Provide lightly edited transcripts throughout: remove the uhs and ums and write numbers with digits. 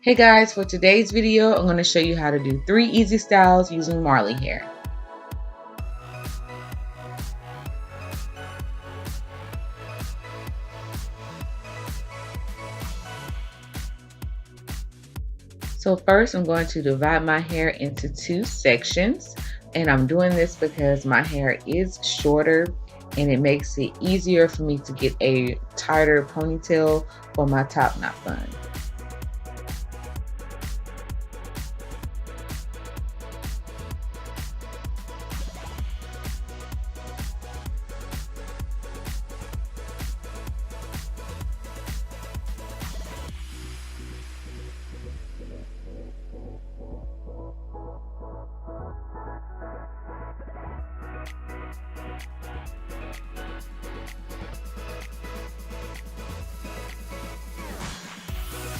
Hey guys, for today's video, I'm going to show you how to do 3 easy styles using Marley hair. So first, I'm going to divide my hair into 2 sections, and I'm doing this because my hair is shorter and it makes it easier for me to get a tighter ponytail for my top knot bun.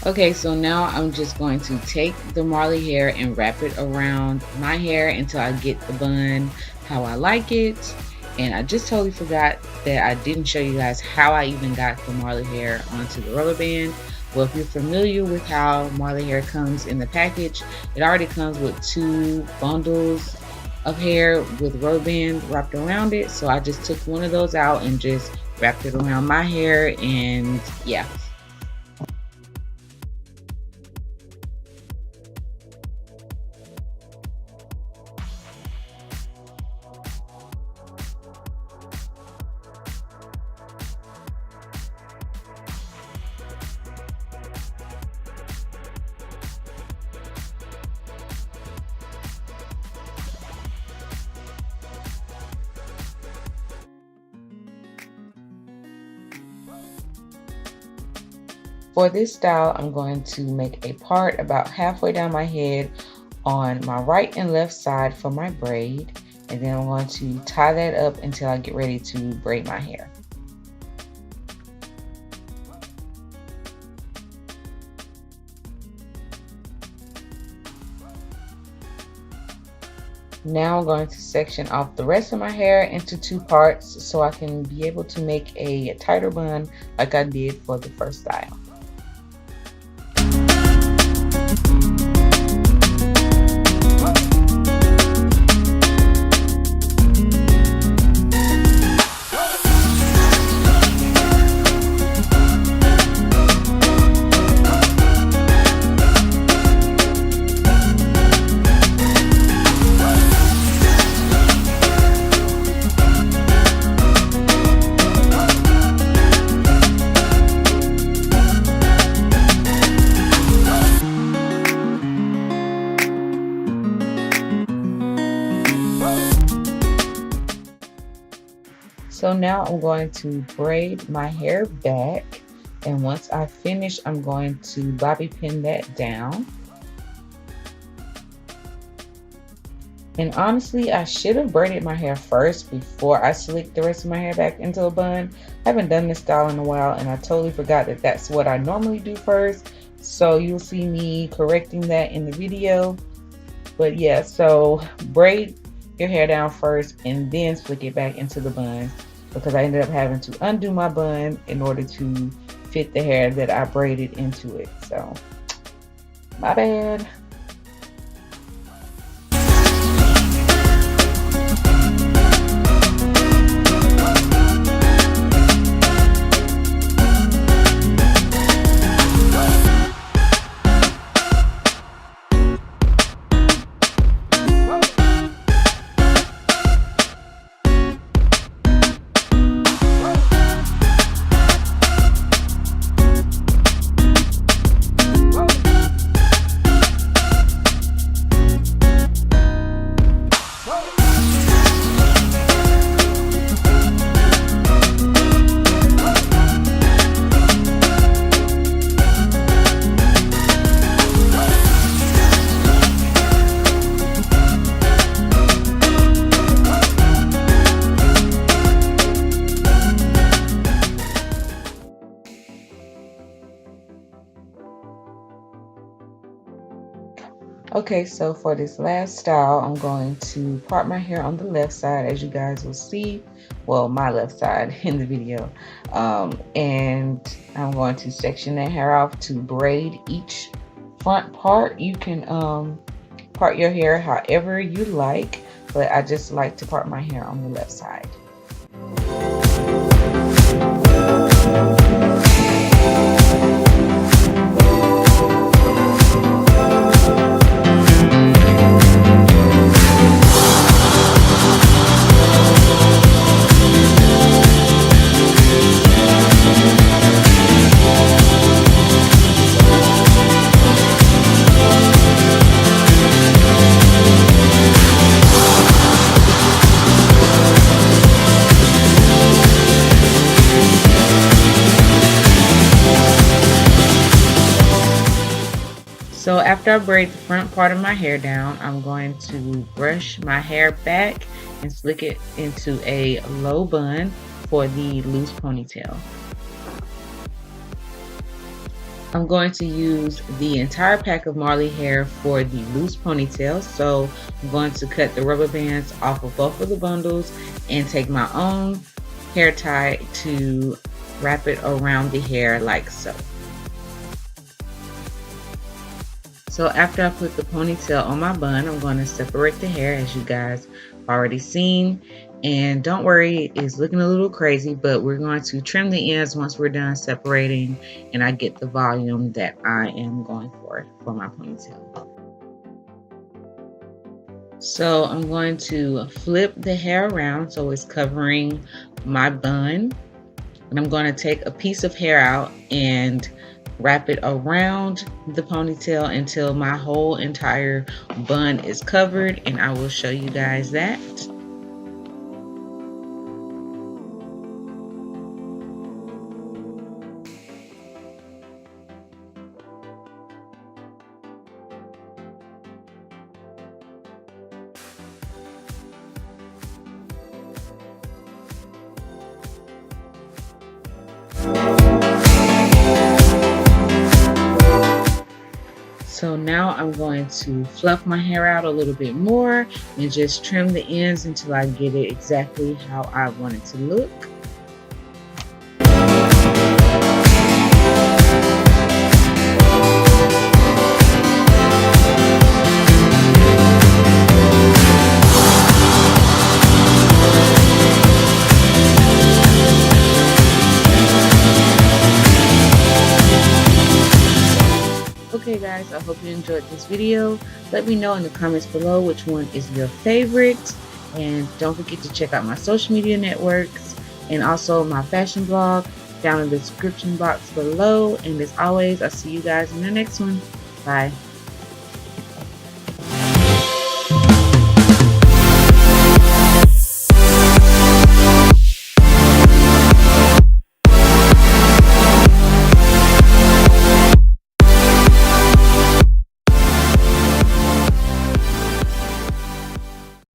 Okay, so now I'm just going to take the Marley hair and wrap it around my hair until I get the bun how I like it. And I just totally forgot that I didn't show you guys how I even got the Marley hair onto the rubber band. Well, if you're familiar with how Marley hair comes in the package, it already comes with 2 bundles of hair with rubber band wrapped around it. So I just took one of those out and just wrapped it around my hair, and yeah. For this style, I'm going to make a part about halfway down my head on my right and left side for my braid, and then I'm going to tie that up until I get ready to braid my hair. Now I'm going to section off the rest of my hair into 2 parts so I can be able to make a tighter bun like I did for the first style. So now I'm going to braid my hair back, and once I finish, I'm going to bobby pin that down. And honestly, I should have braided my hair first before I slicked the rest of my hair back into a bun. I haven't done this style in a while, and I totally forgot that that's what I normally do first. So you'll see me correcting that in the video. But yeah, so braid your hair down first and then slick it back into the bun, because I ended up having to undo my bun in order to fit the hair that I braided into it. So, my bad. Okay, so for this last style, I'm going to part my hair on the left side, as you guys will see. Well, my left side in the video. And I'm going to section that hair off to braid each front part, you can part your hair however you like, but I just like to part my hair on the left side. So after I braid the front part of my hair down, I'm going to brush my hair back and slick it into a low bun for the loose ponytail. I'm going to use the entire pack of Marley hair for the loose ponytail. So I'm going to cut the rubber bands off of both of the bundles and take my own hair tie to wrap it around the hair like so. So after I put the ponytail on my bun, I'm going to separate the hair, as you guys already seen. And don't worry, it's looking a little crazy, but we're going to trim the ends once we're done separating and I get the volume that I am going for my ponytail. So I'm going to flip the hair around so it's covering my bun. And I'm going to take a piece of hair out and wrap it around the ponytail until my whole entire bun is covered, and I will show you guys that. So now I'm going to fluff my hair out a little bit more and just trim the ends until I get it exactly how I want it to look. Okay guys, I hope you enjoyed this video. Let me know in the comments below which one is your favorite. And don't forget to check out my social media networks and also my fashion blog down in the description box below. And as always, I'll see you guys in the next one. Bye.